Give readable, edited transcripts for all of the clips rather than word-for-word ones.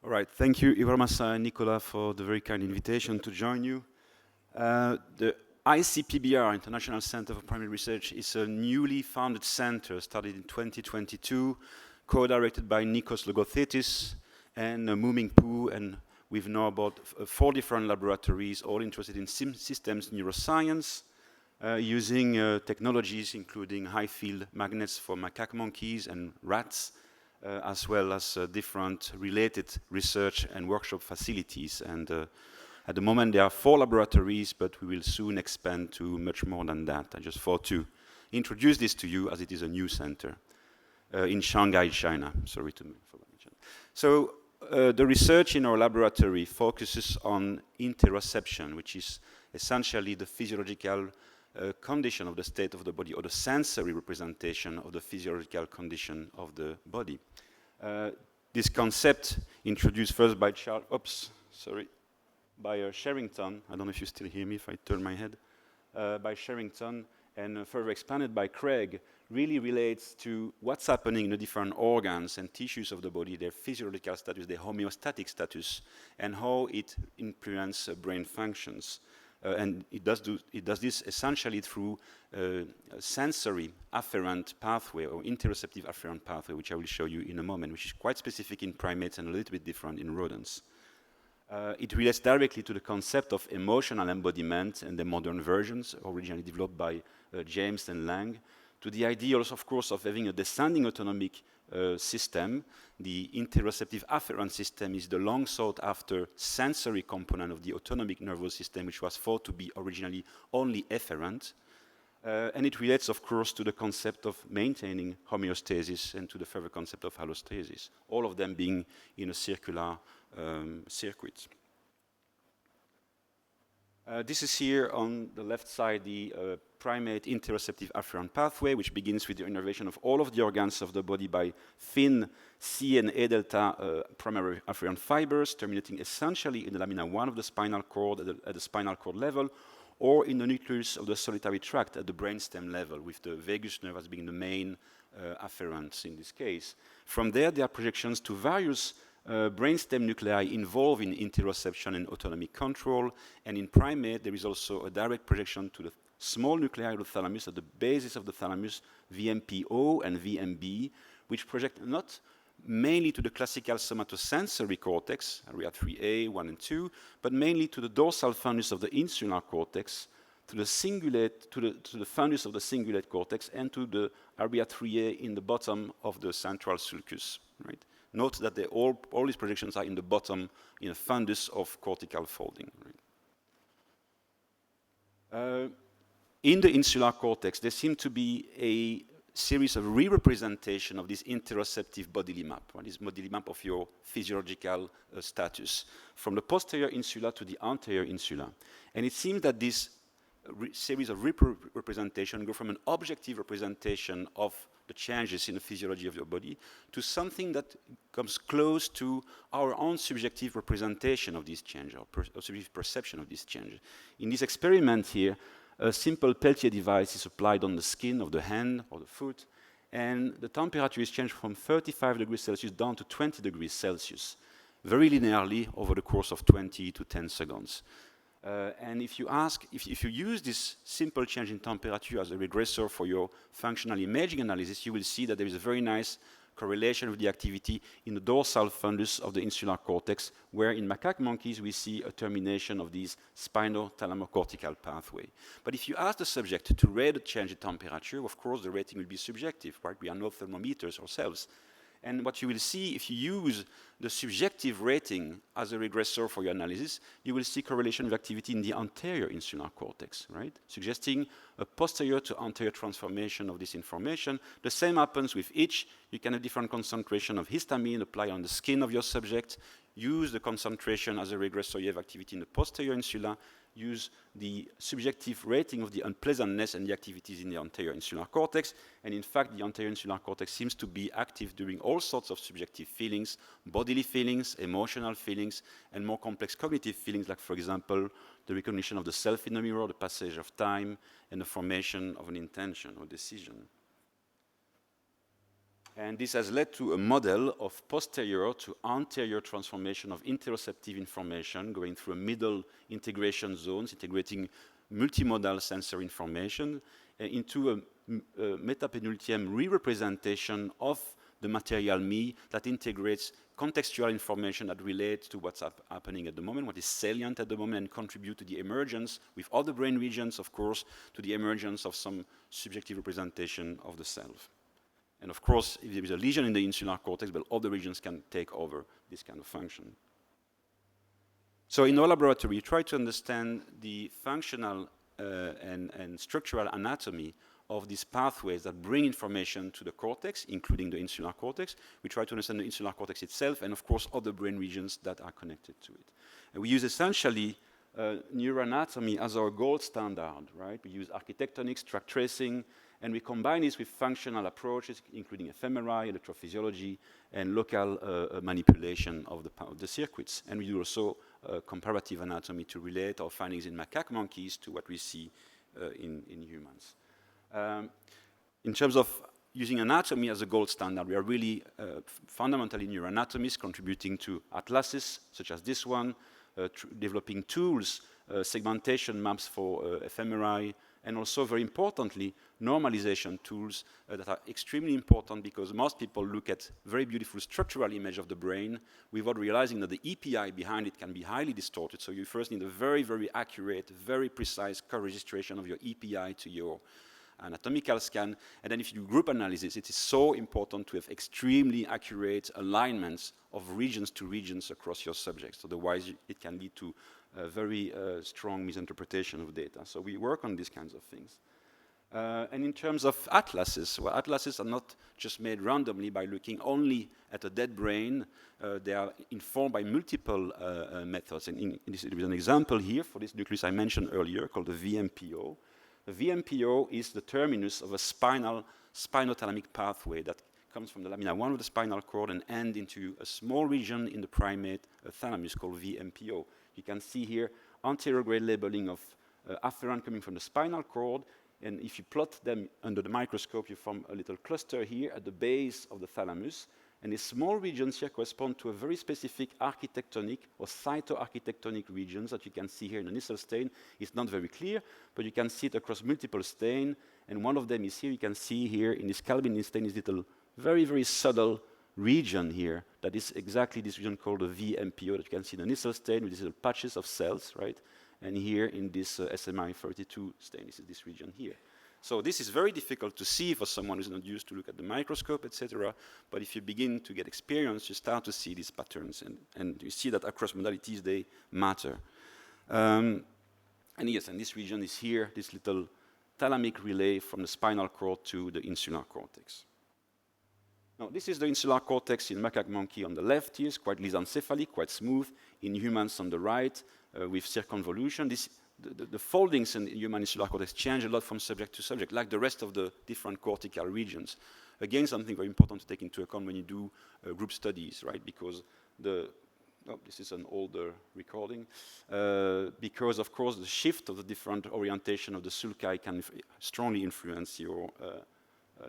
All right, thank you, Evrard and Nicolas, for the very kind invitation to join you. The ICPBR, International Center for Primate Research, is a newly founded center started in 2022, co-directed by Nikos Logothetis and Muming Pu, and we've now about 4 different laboratories, all interested in systems neuroscience, using technologies including high-field magnets for macaque monkeys and rats, as well as different related research and workshop facilities. And at the moment, there are 4 laboratories, but we will soon expand to much more than that. I just thought to introduce this to you as it is a new center in Shanghai, China. Sorry to mention. So the research in our laboratory focuses on interoception, which is essentially the physiological condition of the state of the body, or the sensory representation of the physiological condition of the body. This concept introduced first by by Sherrington. I don't know if you still hear me if I turn my head. By Sherrington, and further expanded by Craig, really relates to what's happening in the different organs and tissues of the body, their physiological status, their homeostatic status, and how it influences brain functions. And it does this essentially through a sensory afferent pathway, or interoceptive afferent pathway, which I will show you in a moment, which is quite specific in primates and a little bit different in rodents. It relates directly to the concept of emotional embodiment and the modern versions, originally developed by James and Lang, to the idea, also, of course, of having a descending autonomic system. The interoceptive afferent system is the long sought after sensory component of the autonomic nervous system, which was thought to be originally only efferent. And it relates, of course, to the concept of maintaining homeostasis and to the further concept of allostasis, all of them being in a circular circuit. This is here on the left side, the primate interoceptive afferent pathway, which begins with the innervation of all of the organs of the body by thin C and A delta primary afferent fibers, terminating essentially in the lamina 1 of the spinal cord at the spinal cord level, or in the nucleus of the solitary tract at the brainstem level, with the vagus nerve as being the main afferents in this case. From there are projections to various brainstem nuclei involved in interoception and autonomic control, and in primate there is also a direct projection to the small nuclei of the thalamus at the basis of the thalamus, VMPO and VMB, which project not mainly to the classical somatosensory cortex, area 3A, 1 and 2, but mainly to the dorsal fundus of the insular cortex, to the cingulate, to the fundus of the cingulate cortex, and to the area 3A in the bottom of the central sulcus. Right? Note that all these projections are in the bottom, in a fundus of cortical folding. Right? In the insular cortex, there seems to be a series of re-representation of this interoceptive bodily map, this bodily map of your physiological status, from the posterior insula to the anterior insula. And it seems that this series of representation go from an objective representation of the changes in the physiology of your body to something that comes close to our own subjective representation of these changes, or subjective perception of these changes. In this experiment here, a simple Peltier device is applied on the skin of the hand or the foot, and the temperature is changed from 35 degrees Celsius down to 20 degrees Celsius, very linearly over the course of 20 to 10 seconds. And if you use this simple change in temperature as a regressor for your functional imaging analysis, you will see that there is a very nice correlation with the activity in the dorsal fundus of the insular cortex, where in macaque monkeys we see a termination of this spinal-thalamocortical pathway. But if you ask the subject to rate the change in temperature, of course the rating will be subjective, right? We are no thermometers ourselves. And what you will see, if you use the subjective rating as a regressor for your analysis, you will see correlation with activity in the anterior insular cortex, right? Suggesting a posterior to anterior transformation of this information. The same happens with itch. You can have different concentration of histamine applied on the skin of your subject. Use the concentration as a regressor. You have activity in the posterior insula. Use the subjective rating of the unpleasantness and the activities in the anterior insular cortex. And in fact, the anterior insular cortex seems to be active during all sorts of subjective feelings, bodily feelings, emotional feelings, and more complex cognitive feelings, like, for example, the recognition of the self in the mirror, the passage of time, and the formation of an intention or decision. And this has led to a model of posterior to anterior transformation of interoceptive information going through a middle integration zones, integrating multimodal sensory information into a metapenultium re-representation of the material me that integrates contextual information that relates to what's happening at the moment, what is salient at the moment, and contribute to the emergence, with other brain regions, of course, to the emergence of some subjective representation of the self. And of course, if there is a lesion in the insular cortex, well, other regions can take over this kind of function. So in our laboratory, we try to understand the functional and structural anatomy of these pathways that bring information to the cortex, including the insular cortex. We try to understand the insular cortex itself and, of course, other brain regions that are connected to it. And we use essentially neuroanatomy as our gold standard, right? We use architectonics, tract-tracing, and we combine this with functional approaches, including fMRI, electrophysiology, and local manipulation of the circuits. And we do also comparative anatomy to relate our findings in macaque monkeys to what we see in humans. In terms of using anatomy as a gold standard, we are really fundamentally neuroanatomists contributing to atlases, such as this one, developing tools, segmentation maps for fMRI, and also, very importantly, normalization tools that are extremely important because most people look at very beautiful structural image of the brain without realizing that the EPI behind it can be highly distorted. So you first need a very, very accurate, very precise co-registration of your EPI to your anatomical scan. And then if you do group analysis, it is so important to have extremely accurate alignments of regions to regions across your subjects. Otherwise, it can lead to a very strong misinterpretation of data. So we work on these kinds of things. And in terms of atlases, well, atlases are not just made randomly by looking only at a dead brain. They are informed by multiple methods. And there is an example here for this nucleus I mentioned earlier called the VMPO. The VMPO is the terminus of a spinothalamic pathway that comes from the lamina 1 of the spinal cord and ends into a small region in the primate thalamus called VMPO. You can see here anterior grade labeling of afferent coming from the spinal cord, and if you plot them under the microscope, you form a little cluster here at the base of the thalamus, and these small regions here correspond to a very specific architectonic or cytoarchitectonic regions that you can see here in the Zilles stain. It's not very clear, but you can see it across multiple stains, and one of them is here. You can see here in this Calvin stain this little very, very subtle region here that is exactly this region called the VMPO that you can see in the Zilles stain with these little patches of cells, right? And here in this SMI32 stain, this is this region here. So this is very difficult to see for someone who's not used to look at the microscope, etc. But if you begin to get experience, you start to see these patterns, and you see that across modalities they matter. And yes, and this region is here, this little thalamic relay from the spinal cord to the insular cortex. Now, this is the insular cortex in macaque monkey on the left here. It's quite lissencephalic, quite smooth. In humans on the right, with circumvolution. The foldings in human insular cortex change a lot from subject to subject, like the rest of the different cortical regions. Again, something very important to take into account when you do group studies, right? Because this is an older recording. Because, of course, the shift of the different orientation of the sulci can strongly influence your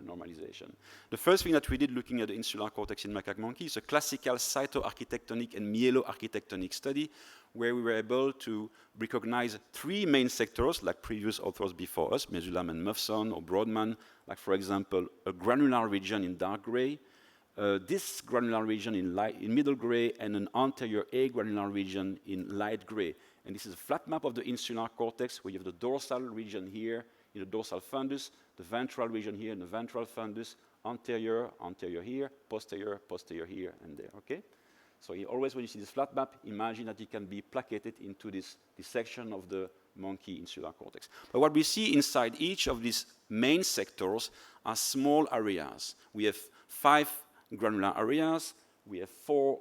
normalization. The first thing that we did looking at the insular cortex in macaque monkey is a classical cytoarchitectonic and myeloarchitectonic study where we were able to recognize three main sectors like previous authors before us, Mesulam and Muffson or Brodmann, like for example a granular region in dark gray, this granular region in middle gray, and an anterior agranular region in light gray. And this is a flat map of the insular cortex where you have the dorsal region here in the dorsal fundus, the ventral region here in the ventral fundus, anterior here, posterior here and there, okay? So always when you see this flat map, imagine that it can be placated into this section of the monkey insular cortex. But what we see inside each of these main sectors are small areas. We have 5 granular areas, we have 5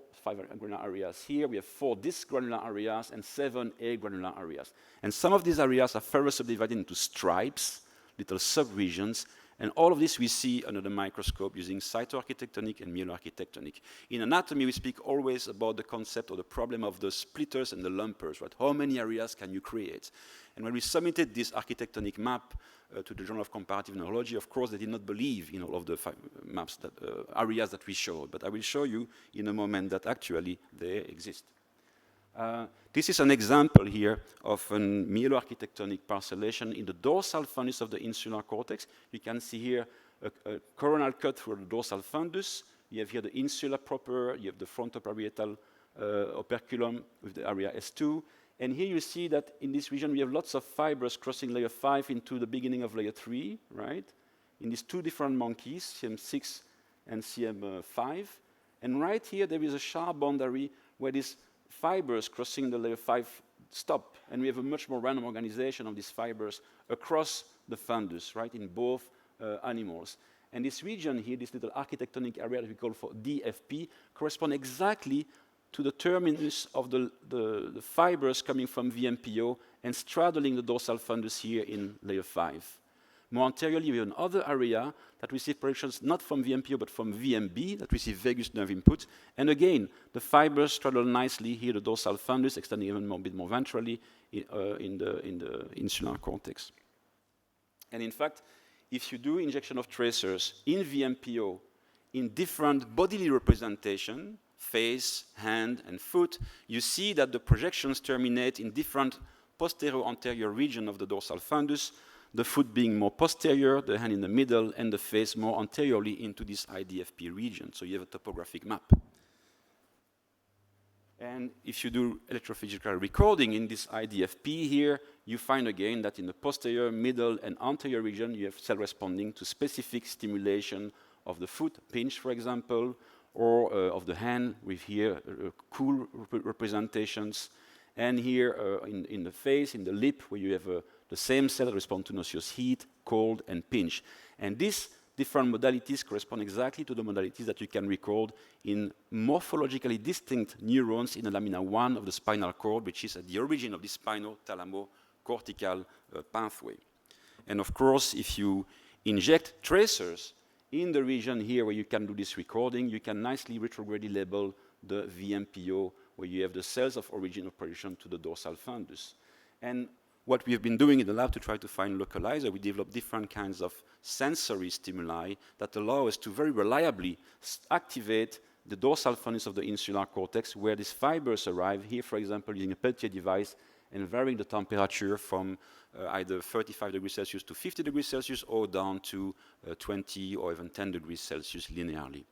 granular areas here, we have 4 disc granular areas, and 7 agranular areas. And some of these areas are further subdivided into stripes, little subregions, And all of this we see under the microscope using cytoarchitectonic and myeloarchitectonic. In anatomy, we speak always about the concept or the problem of the splitters and the lumpers, right? How many areas can you create? And when we submitted this architectonic map to the Journal of Comparative Neurology, of course, they did not believe in all of the maps, that, areas that we showed. But I will show you in a moment that actually they exist. This is an example here of a myeloarchitectonic parcellation in the dorsal fundus of the insular cortex. You can see here a coronal cut through the dorsal fundus. You have here the insula proper. You have the frontoparietal operculum with the area S2. And here you see that in this region we have lots of fibers crossing layer 5 into the beginning of layer 3, right? In these two different monkeys, CM6 and CM5. And right here there is a sharp boundary where these fibers crossing the layer 5 stop. And we have a much more random organization of these fibers across the fundus, right, in both animals. And this region here, this little architectonic area that we call for DFP, correspond exactly to the terminus of the fibers coming from VMPO and straddling the dorsal fundus here in layer 5. More anteriorly, we have another area that receives projections not from VMPO but from VMB, that receive vagus nerve input. And again, the fibers straddle nicely here the dorsal fundus, extending even a bit more ventrally in the insular cortex. And in fact, if you do injection of tracers in VMPO in different bodily representation, face, hand, and foot, you see that the projections terminate in different posterior-anterior region of the dorsal fundus, the foot being more posterior, the hand in the middle, and the face more anteriorly into this IDFP region. So you have a topographic map. And if you do electrophysiological recording in this IDFP here, you find again that in the posterior, middle, and anterior region, you have cell responding to specific stimulation of the foot, pinch, for example, or of the hand with here cool representations. And here in the face, in the lip, where you have the same cell that respond to noxious heat, cold, and pinch. And these different modalities correspond exactly to the modalities that you can record in morphologically distinct neurons in the lamina 1 of the spinal cord, which is at the origin of this spinal-thalamo-cortical pathway. And of course, if you inject tracers in the region here where you can do this recording, you can nicely retrogradely label the VMPO, where you have the cells of origin of projection to the dorsal fundus. And what we have been doing in the lab to try to find localizer, we developed different kinds of sensory stimuli that allow us to very reliably activate the dorsal fundus of the insular cortex, where these fibers arrive here, for example, using a Peltier device and varying the temperature from either 35 degrees Celsius to 50 degrees Celsius or down to 20 or even 10 degrees Celsius linearly.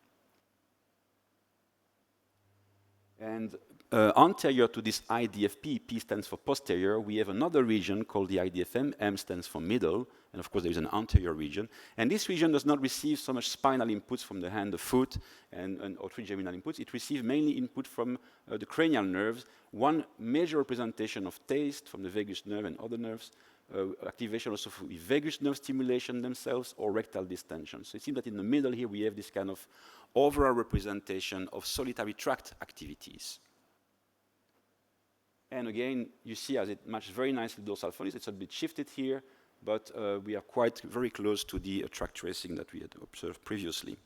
And anterior to this IDFP, P stands for posterior, we have another region called the IDFM, M stands for middle, and of course there is an anterior region. And this region does not receive so much spinal inputs from the hand, the foot, or trigeminal inputs. It receives mainly input from the cranial nerves, one major representation of taste from the vagus nerve and other nerves, activation also for vagus nerve stimulation themselves, or rectal distension. So it seems that in the middle here we have this kind of overall representation of solitary tract activities. And again, you see as it matches very nicely dorsal fundus. It's a bit shifted here, but we are quite very close to the tract tracing that we had observed previously.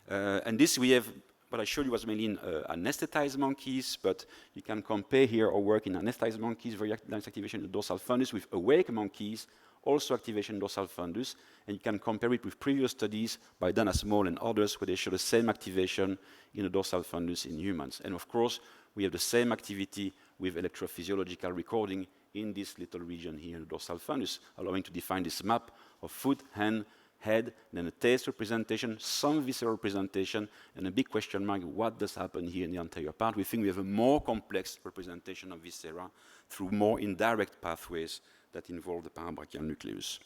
And this we have, what I showed you was mainly in anesthetized monkeys, but you can compare here our work in anesthetized monkeys, very nice activation in the dorsal fundus, with awake monkeys, also activation in dorsal fundus, and you can compare it with previous studies by Dana Small and others where they show the same activation in the dorsal fundus in humans. And of course, we have the same activity with electrophysiological recording in this little region here, the dorsal fundus, allowing to define this map of foot, hand, head, then a taste representation, some visceral representation, and a big question mark, what does happen here in the anterior part? We think we have a more complex representation of viscera through more indirect pathways that involve the parabrachial nucleus.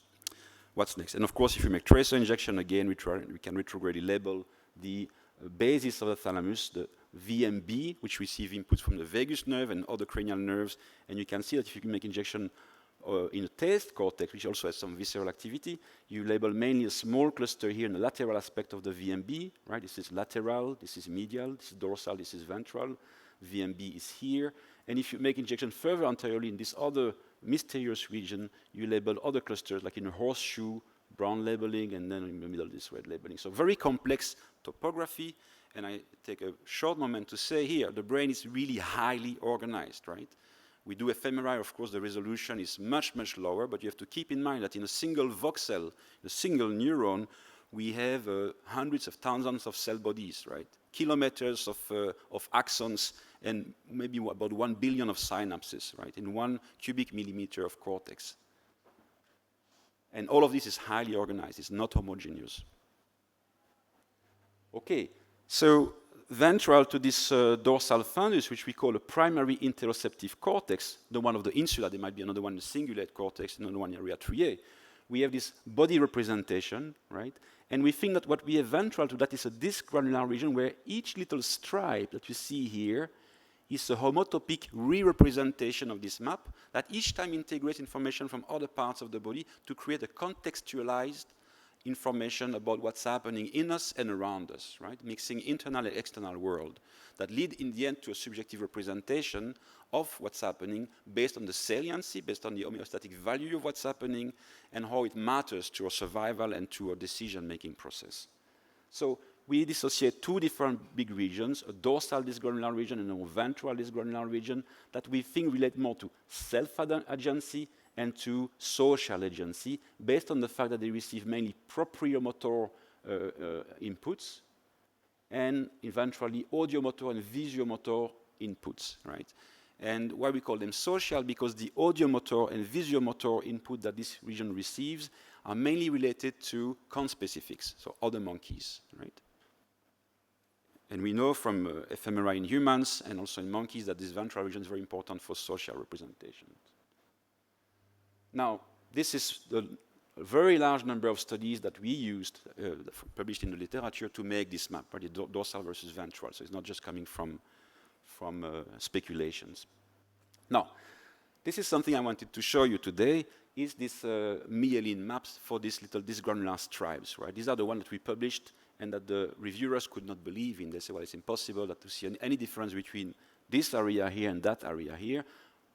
What's next? And of course, if we make tracer injection again, we can retrogradely label the basis of the thalamus, the VMB, which receive inputs from the vagus nerve and other cranial nerves. And you can see that if you can make injection in a taste cortex, which also has some visceral activity, you label mainly a small cluster here in the lateral aspect of the VMB, right? This is lateral, this is medial, this is dorsal, this is ventral. VMB is here. And if you make injection further anteriorly in this other mysterious region, you label other clusters, like in a horseshoe brown labeling, and then in the middle this red labeling. So very complex topography, and I take a short moment to say here, the brain is really highly organized, right? We do fMRI, of course, the resolution is much, much lower, but you have to keep in mind that in a single voxel, a single neuron, we have hundreds of thousands of cell bodies, right? Kilometers of axons, and maybe about 1 billion of synapses, right? In 1 cubic millimeter of cortex. And all of this is highly organized, it's not homogeneous. Okay, so ventral to this dorsal fundus, which we call a primary interoceptive cortex, the one of the insula, there might be another one in the cingulate cortex, another one in area 3A. We have this body representation, right? And we think that what we have ventral to that is a disc granular region where each little stripe that you see here is a homotopic re-representation of this map that each time integrates information from other parts of the body to create a contextualized information about what's happening in us and around us, right? Mixing internal and external world that lead in the end to a subjective representation of what's happening based on the saliency, based on the homeostatic value of what's happening and how it matters to our survival and to our decision-making process. So we dissociate two different big regions, a dorsal disc granular region and a ventral disc granular region that we think relate more to self-agency and to social agency, based on the fact that they receive mainly propriomotor inputs, and eventually audiomotor and visiomotor inputs, right? And why we call them social, because the audiomotor and visiomotor input that this region receives are mainly related to conspecifics, so other monkeys, right? And we know from fMRI in humans and also in monkeys that this ventral region is very important for social representation. Now, this is the very large number of studies that we used, published in the literature, to make this map, right? The dorsal versus ventral. So it's not just coming from speculations. Now, this is something I wanted to show you today, is this myelin maps for these little disgranular stripes, right? These are the ones that we published and that the reviewers could not believe in. They said, well, it's impossible to see any difference between this area here and that area here.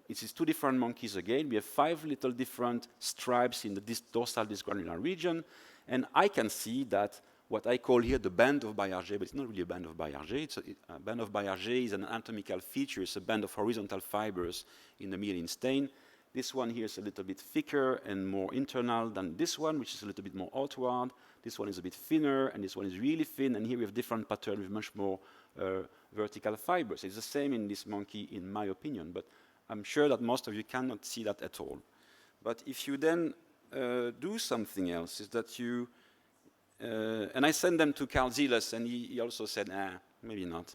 It is two different monkeys again. We have 5 little different stripes in the dorsal disgranular region. And I can see that what I call here the band of Baillargeat, but it's not really a band of Baillargeat. A band of Baillargeat is an anatomical feature. It's a band of horizontal fibers in the myelin stain. This one here is a little bit thicker and more internal than this one, which is a little bit more outward. This one is a bit thinner, and this one is really thin. And here we have different patterns with much more vertical fibers. It's the same in this monkey, in my opinion. But I'm sure that most of you cannot see that at all. But if you then do something else, is that you, and I sent them to Karl Zilles, and he also said, maybe not.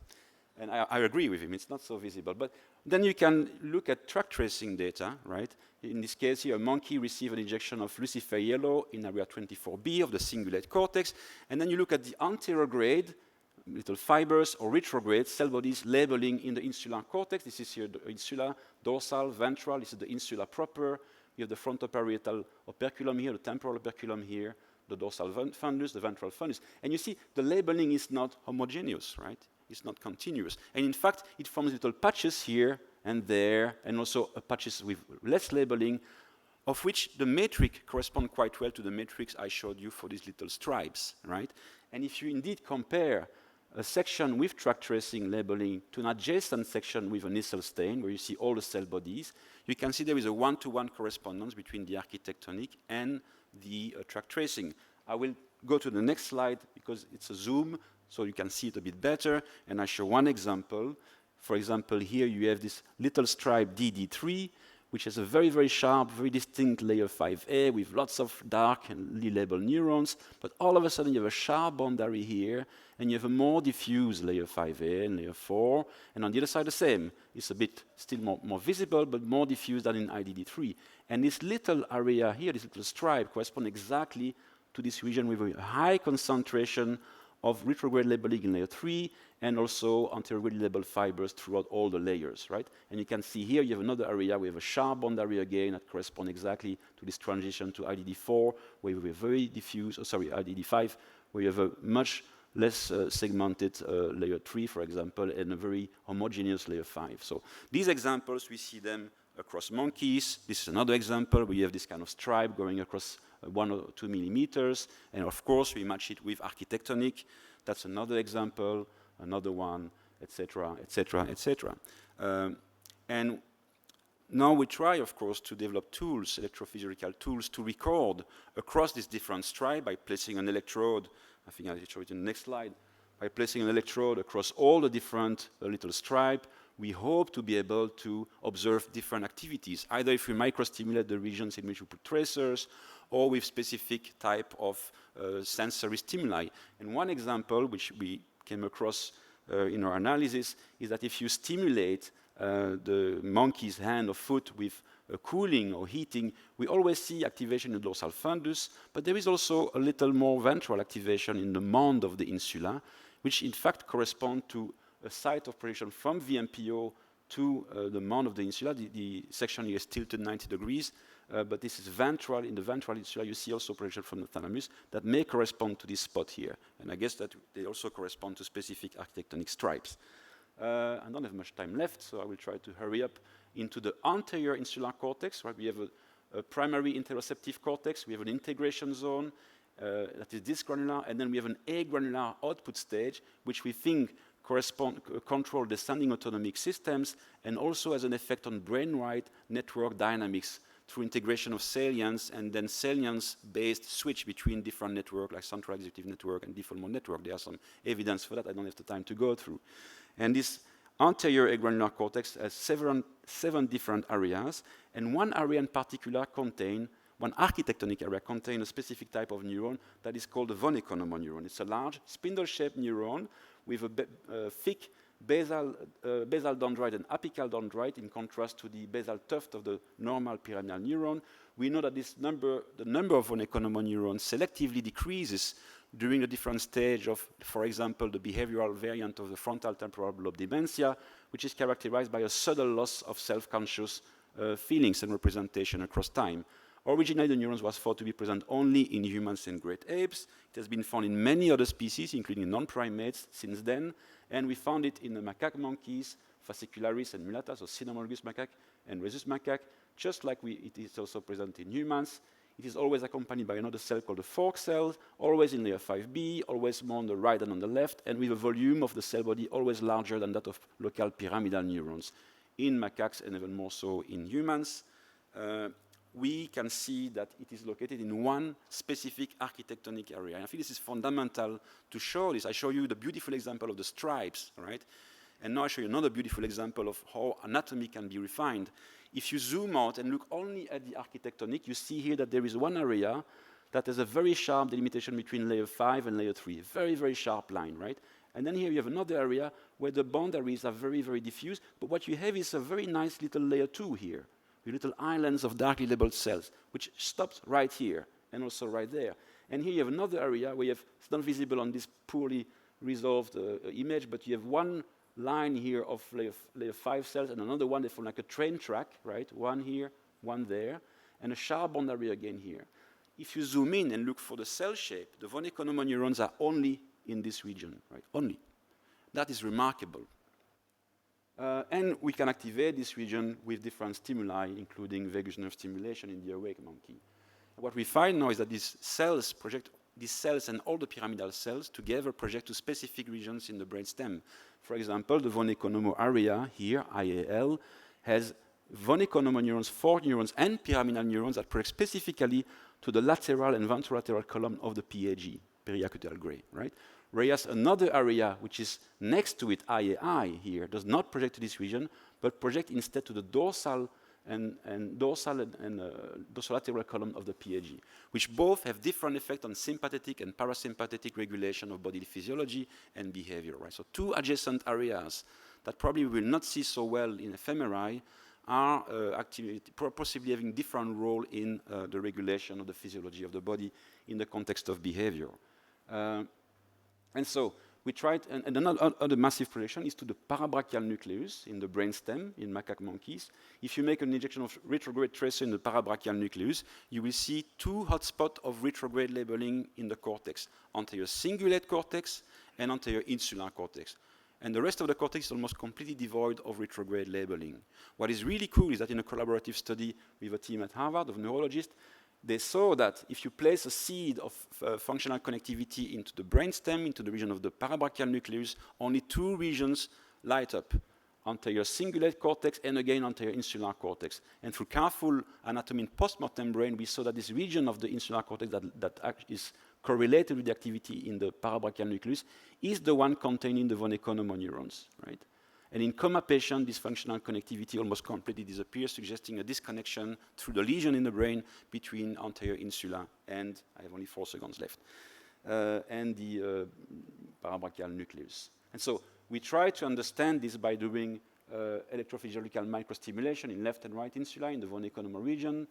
And I agree with him, it's not so visible. But then you can look at tract-tracing data, right? In this case here, a monkey received an injection of lucifer yellow in area 24B of the cingulate cortex, and then you look at the anterograde little fibers or retrograde cell bodies labeling in the insular cortex. This is here the insula, dorsal, ventral. This is the insula proper. You have the frontoparietal operculum here, the temporal operculum here, the dorsal fundus, the ventral fundus. And you see the labeling is not homogeneous, right? It's not continuous. And in fact, it forms little patches here and there, and also patches with less labeling, of which the matrix correspond quite well to the matrix I showed you for these little stripes, right? And if you indeed compare a section with tract-tracing labeling to an adjacent section with a Nissl stain, where you see all the cell bodies, you can see there is a one-to-one correspondence between the architectonic and the tract-tracing. I will go to the next slide because it's a zoom, so you can see it a bit better, and I show one example. For example, here you have this little stripe DD3, which has a very, very sharp, very distinct layer 5A with lots of dark and labeled neurons. But all of a sudden, you have a sharp boundary here, and you have a more diffuse layer 5A and layer 4. And on the other side, the same. It's a bit still more visible, but more diffuse than in IDD3. And this little area here, this little stripe, corresponds exactly to this region with a high concentration of retrograde labeling in layer 3, and also anterograde labeled fibers throughout all the layers, right? And you can see here you have another area, we have a sharp boundary again that corresponds exactly to this transition to IDD4, where we have very diffuse, IDD5, where you have a much less segmented layer 3, for example, and a very homogeneous layer 5. So these examples, we see them across monkeys. This is another example where you have this kind of stripe going across 1 or 2 millimeters. And of course, we match it with architectonic. That's another example, another one, etc., etc., etc. And now we try, of course, to develop tools, electrophysiological tools, to record across these different stripes by placing an electrode. I think I'll show it in the next slide. By placing an electrode across all the different little stripes, we hope to be able to observe different activities, either if we microstimulate the regions in which we put tracers, or with specific type of sensory stimuli. And one example, which we came across in our analysis, is that if you stimulate the monkey's hand or foot with cooling or heating, we always see activation in the dorsal fundus, but there is also a little more ventral activation in the mound of the insula, which in fact correspond to a site of projection from VMPO to the mound of the insula. The section here is tilted 90 degrees, but this is ventral. In the ventral insula, you see also projection from the thalamus that may correspond to this spot here. And I guess that they also correspond to specific architectonic stripes. I don't have much time left, so I will try to hurry up into the anterior insular cortex, right? We have a primary interoceptive cortex. We have an integration zone that is this granular, and then we have an agranular output stage, which we think control descending autonomic systems and also has an effect on brain-wide network dynamics through integration of salience and then salience-based switch between different networks like central executive network and default mode network. There are some evidence for that. I don't have the time to go through. And this anterior agranular cortex has seven different areas, and one area in particular one architectonic area contains a specific type of neuron that is called the von Economou neuron. It's a large spindle-shaped neuron with a thick basal dendrite and apical dendrite in contrast to the basal tuft of the normal pyramidal neuron. We know that the number of von Economou neurons selectively decreases during the different stage of, for example, the behavioral variant of the frontal temporal lobe dementia, which is characterized by a sudden loss of self-conscious feelings and representation across time. Originally, the neurons was thought to be present only in humans and great apes. It has been found in many other species, including non-primates, since then. And we found it in the macaque monkeys, fascicularis and mulatta, so cynomolgus macaque and rhesus macaque, just like it is also present in humans. It is always accompanied by another cell called the fork cell, always in layer 5B, always more on the right than on the left, and with a volume of the cell body always larger than that of local pyramidal neurons in macaques and even more so in humans. We can see that it is located in one specific architectonic area. And I think this is fundamental to show this. I show you the beautiful example of the stripes, right? And now I show you another beautiful example of how anatomy can be refined. If you zoom out and look only at the architectonic, you see here that there is one area that has a very sharp delimitation between layer 5 and layer 3. Very, very sharp line, right? And then here you have another area where the boundaries are very, very diffuse. But what you have is a very nice little layer 2 here, with little islands of darkly labeled cells, which stops right here and also right there. And here you have another area where it's not visible on this poorly resolved image, but you have one line here of layer 5 cells and another one that's from like a train track, right? One here, one there, and a sharp boundary again here. If you zoom in and look for the cell shape, the von Economou neurons are only in this region, right? Only. That is remarkable. And we can activate this region with different stimuli, including vagus nerve stimulation in the awake monkey. What we find now is that these cells and all the pyramidal cells together project to specific regions in the brainstem. For example, the von Economou area here, IAL, has von Economou neurons, fork neurons, and pyramidal neurons that project specifically to the lateral and ventrolateral column of the PAG, periacutal gray, right? Whereas another area, which is next to it, IAI here, does not project to this region, but project instead to the dorsal and dorsolateral column of the PAG, which both have different effects on sympathetic and parasympathetic regulation of bodily physiology and behavior, right? So two adjacent areas that probably we will not see so well in fMRI are possibly having different role in the regulation of the physiology of the body in the context of behavior. And so we tried, and another massive projection is to the parabrachial nucleus in the brainstem in macaque monkeys. If you make an injection of retrograde tracer in the parabrachial nucleus, you will see two hotspots of retrograde labeling in the cortex, anterior cingulate cortex and anterior insular cortex. And the rest of the cortex is almost completely devoid of retrograde labeling. What is really cool is that in a collaborative study with a team at Harvard of neurologists, they saw that if you place a seed of functional connectivity into the brainstem, into the region of the parabrachial nucleus, only 2 regions light up, anterior cingulate cortex and again anterior insular cortex. And through careful anatomy in postmortem brain, we saw that this region of the insular cortex that is correlated with the activity in the parabrachial nucleus is the one containing the von Economo neurons, right? And in coma patients, this functional connectivity almost completely disappears, suggesting a disconnection through the lesion in the brain between anterior insula and, I have only 4 seconds left, and the parabrachial nucleus. And so we try to understand this by doing electrophysiological microstimulation in left and right insula in the von Economo region,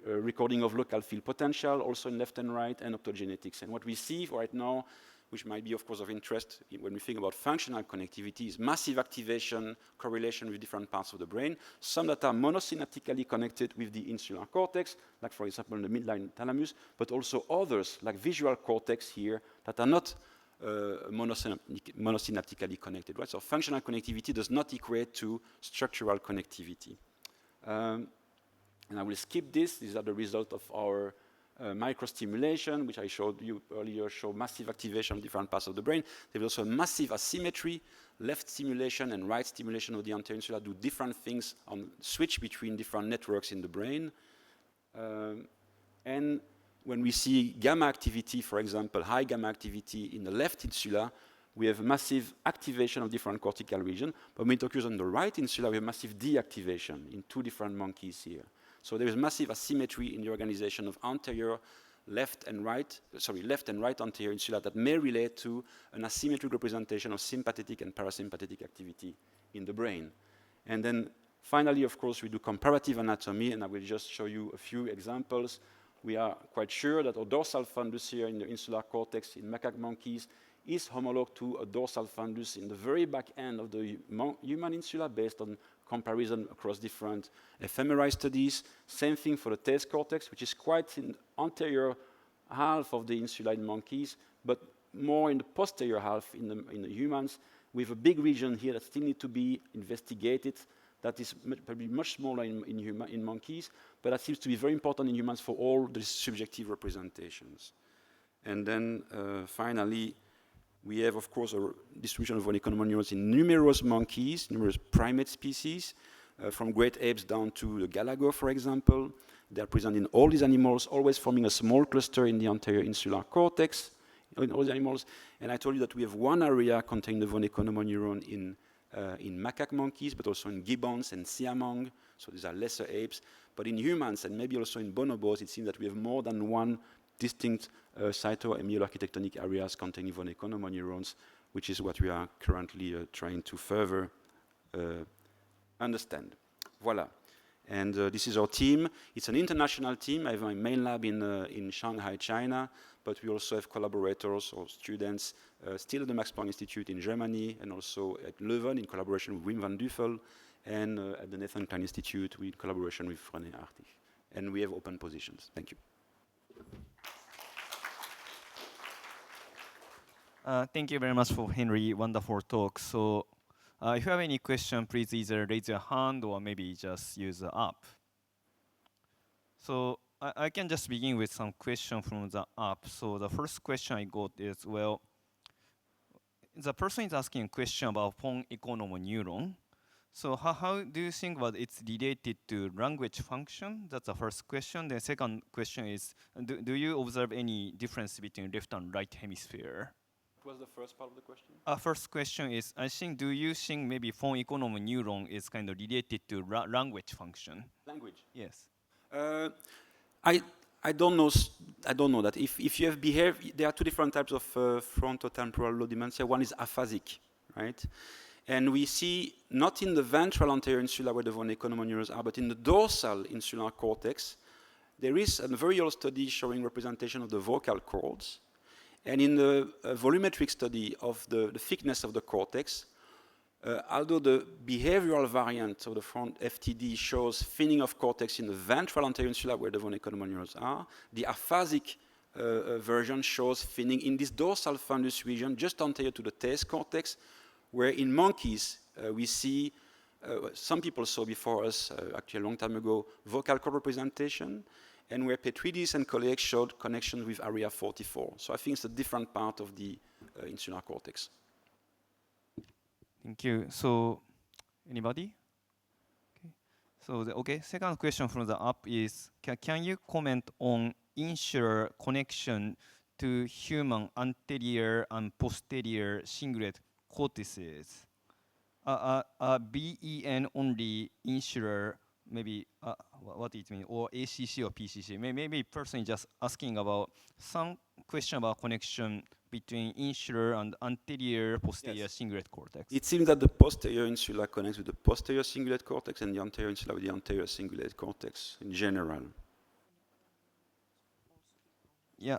recording of local field potential, also in left and right, and optogenetics. And what we see right now, which might be, of course, of interest when we think about functional connectivity, is massive activation, correlation with different parts of the brain, some that are monosynaptically connected with the insular cortex, like, for example, the midline thalamus, but also others, like visual cortex here, that are not monosynaptically connected, right? So functional connectivity does not equate to structural connectivity. And I will skip this. These are the results of our microstimulation, which I showed you earlier, show massive activation of different parts of the brain. There is also a massive asymmetry. Left stimulation and right stimulation of the anterior insula do different things on switch between different networks in the brain. And when we see gamma activity, for example, high gamma activity in the left insula, we have massive activation of different cortical regions. But when it occurs on the right insula, we have massive deactivation in 2 different monkeys here. So there is massive asymmetry in the organization of anterior, left and right anterior insula that may relate to an asymmetric representation of sympathetic and parasympathetic activity in the brain. And then finally, of course, we do comparative anatomy, and I will just show you a few examples. We are quite sure that a dorsal fundus here in the insular cortex in macaque monkeys is homolog to a dorsal fundus in the very back end of the human insula based on comparison across different fMRI studies. Same thing for the tail cortex, which is quite in the anterior half of the insula in monkeys, but more in the posterior half in the humans, with a big region here that still needs to be investigated. That is probably much smaller in monkeys, but that seems to be very important in humans for all the subjective representations. And then finally, we have, of course, a distribution of von Economo neurons in numerous monkeys, numerous primate species, from great apes down to the galago, for example. They are present in all these animals, always forming a small cluster in the anterior insular cortex in all the animals. And I told you that we have one area containing the von Economo neuron in macaque monkeys, but also in gibbons and siamang, so these are lesser apes. But in humans, and maybe also in bonobos, it seems that we have more than one distinct cyto-amyloarchitectonic areas containing von Economo neurons, which is what we are currently trying to further understand. Voila. And this is our team. It's an international team. I have my main lab in Shanghai, China, but we also have collaborators or students still at the Max Planck Institute in Germany, and also at Leuven in collaboration with Wim van Duffel, and at the Nathan Klein Institute in collaboration with René Artig. And we have open positions. Thank you. Thank you very much for Henry, wonderful talk. So if you have any question, please either raise your hand or maybe just use the app. So I can just begin with some question from the app. So the first question I got is, well, the person is asking a question about von Economo neuron. So how do you think about it's related to language function? That's the first question. The second question is, do you observe any difference between left and right hemisphere? What was the first part of the question? First question is, I think, do you think maybe von Economo neuron is kind of related to language function? Language? Yes. I don't know. I don't know that. If you have behaved, there are 2 different types of frontotemporal lobe dementia. One is aphasic, right? And we see not in the ventral anterior insula where the von Economo neurons are, but in the dorsal insular cortex, there is a very old study showing representation of the vocal cords. And in the volumetric study of the thickness of the cortex, although the behavioral variant of the front FTD shows thinning of cortex in the ventral anterior insula where the von Economo neurons are, the aphasic version shows thinning in this dorsal fundus region just anterior to the tail cortex, where in monkeys we see, some people saw before us, actually a long time ago, vocal cord representation. and where Petridis and colleagues showed connections with area 44. So I think it's a different part of the insular cortex. Thank you. So, anybody? Okay. So, second question from the app is, can you comment on insular connection to human anterior and posterior cingulate cortices? BEN only insular, maybe what it means, or ACC or PCC. Maybe person is just asking about some question about connection between insular and anterior posterior cingulate cortex. It seems that the posterior insula connects with the posterior cingulate cortex and the anterior insula with the anterior cingulate cortex in general. Yeah.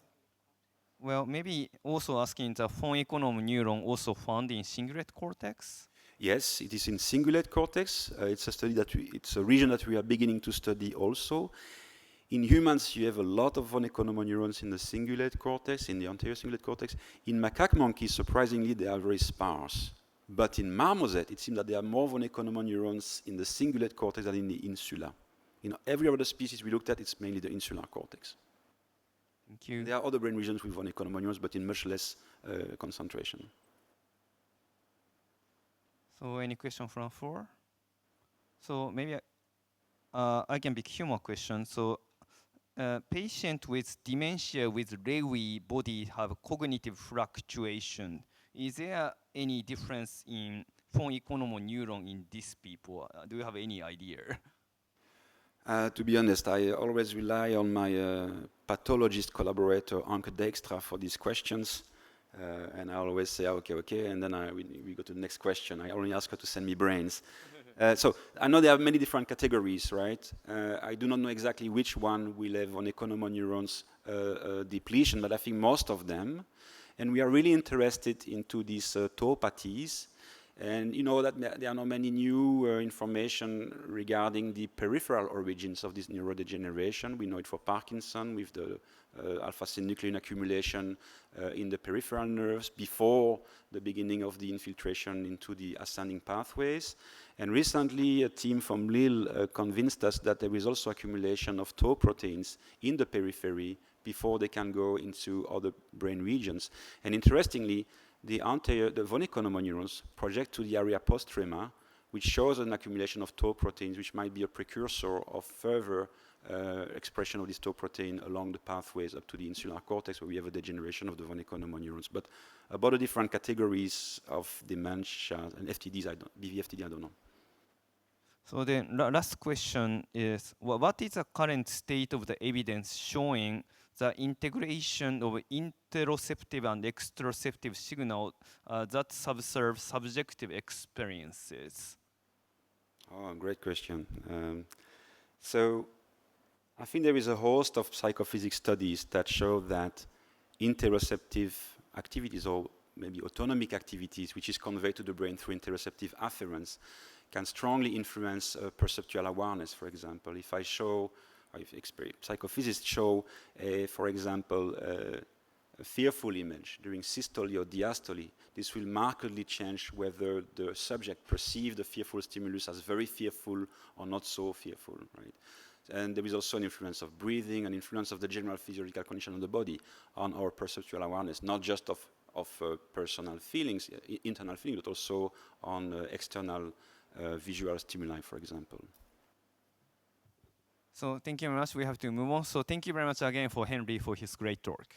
Well, maybe also asking the von Econom neuron also found in cingulate cortex? Yes, it is in cingulate cortex. It's a study it's a region that we are beginning to study also. In humans, you have a lot of von Econom neurons in the cingulate cortex, in the anterior cingulate cortex. In macaque monkeys, surprisingly, they are very sparse. But in marmoset, it seems that there are more von Econom neurons in the cingulate cortex than in the insula. In every other species we looked at, it's mainly the insular cortex. Thank you. There are other brain regions with von Econom neurons, but in much less concentration. So any question from floor? So maybe I can pick humor question. So patient with dementia with Lewy body have cognitive fluctuation. Is there any difference in von Econom neuron in these people? Do you have any idea? To be honest, I always rely on my pathologist collaborator, Anke Dijkstra, for these questions. And I always say, okay, and then we go to the next question. I only ask her to send me brains. So I know there are many different categories, right? I do not know exactly which one will have von Econom neurons depletion, but I think most of them. And we are really interested into these topathies. And you know that there are not many new information regarding the peripheral origins of this neurodegeneration. We know it for Parkinson with the alpha-synuclein accumulation in the peripheral nerves before the beginning of the infiltration into the ascending pathways. And recently, a team from Lille convinced us that there is also accumulation of tau proteins in the periphery before they can go into other brain regions. And interestingly, the von Econom neurons project to the area postrema, which shows an accumulation of tau proteins, which might be a precursor of further expression of this tau protein along the pathways up to the insular cortex, where we have a degeneration of the von Econom neurons. But about the different categories of dementia and FTDs, BVFTD, I don't know. So the last question is, what is the current state of the evidence showing the integration of interoceptive and exteroceptive signal that subserve subjective experiences? Oh, great question. So I think there is a host of psychophysics studies that show that interoceptive activities, or maybe autonomic activities, which is conveyed to the brain through interoceptive afferents, can strongly influence perceptual awareness, for example. If psychophysicists show, for example, a fearful image during systole or diastole, this will markedly change whether the subject perceives the fearful stimulus as very fearful or not so fearful, right? And there is also an influence of breathing, an influence of the general physiological condition of the body on our perceptual awareness, not just of personal feelings, internal feelings, but also on external visual stimuli, for example. So thank you very much. We have to move on. So thank you very much again for Henry for his great talk.